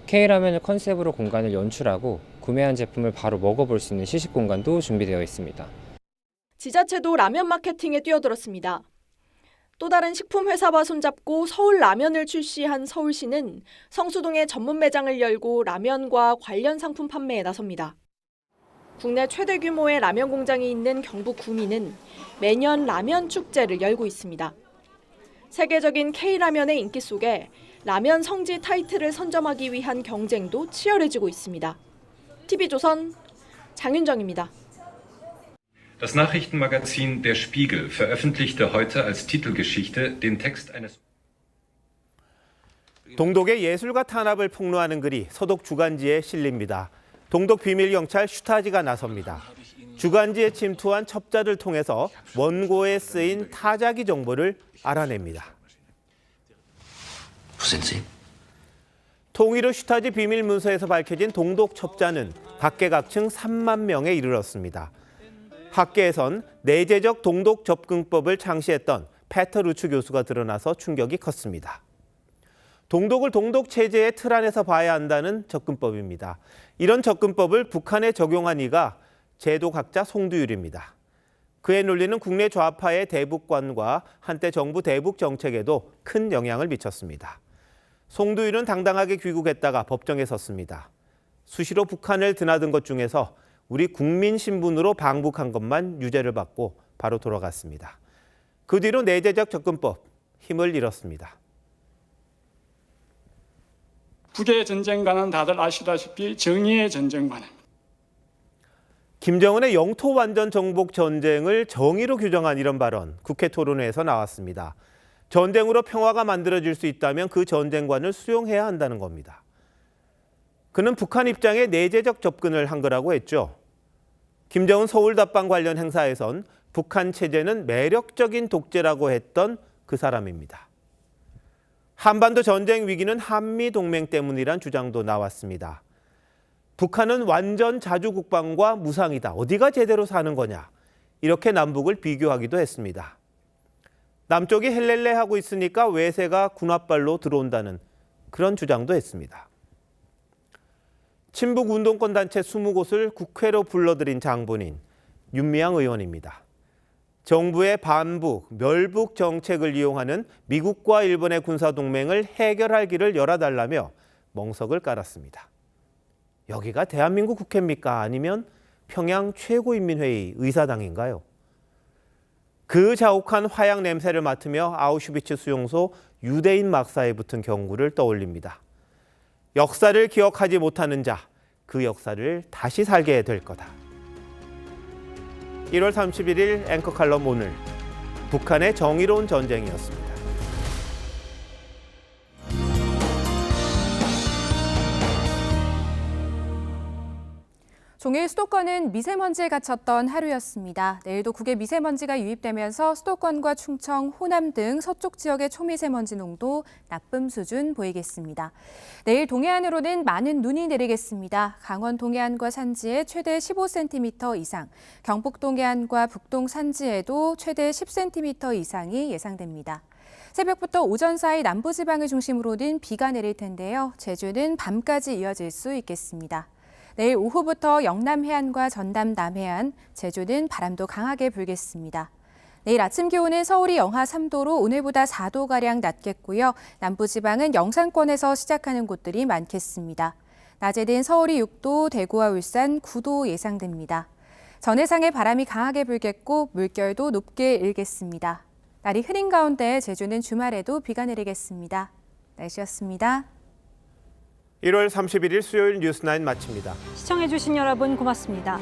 K라면을 컨셉으로 공간을 연출하고 구매한 제품을 바로 먹어볼 수 있는 시식 공간도 준비되어 있습니다.
지자체도 라면 마케팅에 뛰어들었습니다. 또 다른 식품 회사와 손잡고 서울 라면을 출시한 서울시는 성수동에 전문 매장을 열고 라면과 관련 상품 판매에 나섭니다. 국내 최대 규모의 라면 공장이 있는 경북 구미는 매년 라면 축제를 열고 있습니다. 세계적인 K라면의 인기 속에 라면 성지 타이틀을 선점하기 위한 경쟁도 치열해지고 있습니다. TV조선 장윤정입니다.
Das Nachrichtenmagazin Der Spiegel veröffentlichte heute als Titelgeschichte den Text eines
동독의 예술가 탄압을 폭로하는 글이 서독 주간지에 실립니다. 동독 비밀경찰 슈타지가 나섭니다. 주간지에 침투한 첩자를 통해서 원고에 쓰인 타자기 정보를 알아냅니다. 통일후 슈타지 비밀 문서에서 밝혀진 동독 첩자는 각계각층 3만 명에 이르렀습니다. 학계에선 내재적 동독 접근법을 창시했던 페터 루츠 교수가 드러나서 충격이 컸습니다. 동독을 동독 체제의 틀 안에서 봐야 한다는 접근법입니다. 이런 접근법을 북한에 적용한 이가 제도학자 송두율입니다. 그의 논리는 국내 좌파의 대북관과 한때 정부 대북 정책에도 큰 영향을 미쳤습니다. 송두율은 당당하게 귀국했다가 법정에 섰습니다. 수시로 북한을 드나든 것 중에서 우리 국민 신분으로 방북한 것만 유죄를 받고 바로 돌아갔습니다. 그 뒤로 내재적 접근법 힘을 잃었습니다.
북의 전쟁과는 다들 아시다시피 정의의 전쟁과는.
김정은의 영토 완전 정복 전쟁을 정의로 규정한 이런 발언, 국회 토론회에서 나왔습니다. 전쟁으로 평화가 만들어질 수 있다면 그 전쟁관을 수용해야 한다는 겁니다. 그는 북한 입장에 내재적 접근을 한 거라고 했죠. 김정은 서울답방 관련 행사에선 북한 체제는 매력적인 독재라고 했던 그 사람입니다. 한반도 전쟁 위기는 한미동맹 때문이란 주장도 나왔습니다. 북한은 완전 자주국방과 무상이다. 어디가 제대로 사는 거냐. 이렇게 남북을 비교하기도 했습니다. 남쪽이 헬렐레 하고 있으니까 외세가 군홧발로 들어온다는 그런 주장도 했습니다. 친북 운동권 단체 20곳을 국회로 불러들인 장본인 윤미향 의원입니다. 정부의 반북, 멸북 정책을 이용하는 미국과 일본의 군사동맹을 해결할 길을 열어달라며 멍석을 깔았습니다. 여기가 대한민국 국회입니까? 아니면 평양 최고인민회의 의사당인가요? 그 자욱한 화약 냄새를 맡으며 아우슈비츠 수용소 유대인 막사에 붙은 경구를 떠올립니다. 역사를 기억하지 못하는 자, 그 역사를 다시 살게 될 거다. 1월 31일 앵커 칼럼 오늘 북한의 정의로운 전쟁이었습니다.
종일 수도권은 미세먼지에 갇혔던 하루였습니다. 내일도 국외 미세먼지가 유입되면서 수도권과 충청, 호남 등 서쪽 지역의 초미세먼지 농도 나쁨 수준 보이겠습니다. 내일 동해안으로는 많은 눈이 내리겠습니다. 강원 동해안과 산지에 최대 15cm 이상, 경북 동해안과 북동 산지에도 최대 10cm 이상이 예상됩니다. 새벽부터 오전 사이 남부지방을 중심으로는 비가 내릴 텐데요. 제주는 밤까지 이어질 수 있겠습니다. 내일 오후부터 영남 해안과 전남 남해안, 제주는 바람도 강하게 불겠습니다. 내일 아침 기온은 서울이 영하 3도로 오늘보다 4도가량 낮겠고요. 남부지방은 영상권에서 시작하는 곳들이 많겠습니다. 낮에는 서울이 6도, 대구와 울산 9도 예상됩니다. 전해상의 바람이 강하게 불겠고 물결도 높게 일겠습니다. 날이 흐린 가운데 제주는 주말에도 비가 내리겠습니다. 날씨였습니다.
1월 31일 수요일 뉴스9 마칩니다.
시청해주신 여러분 고맙습니다.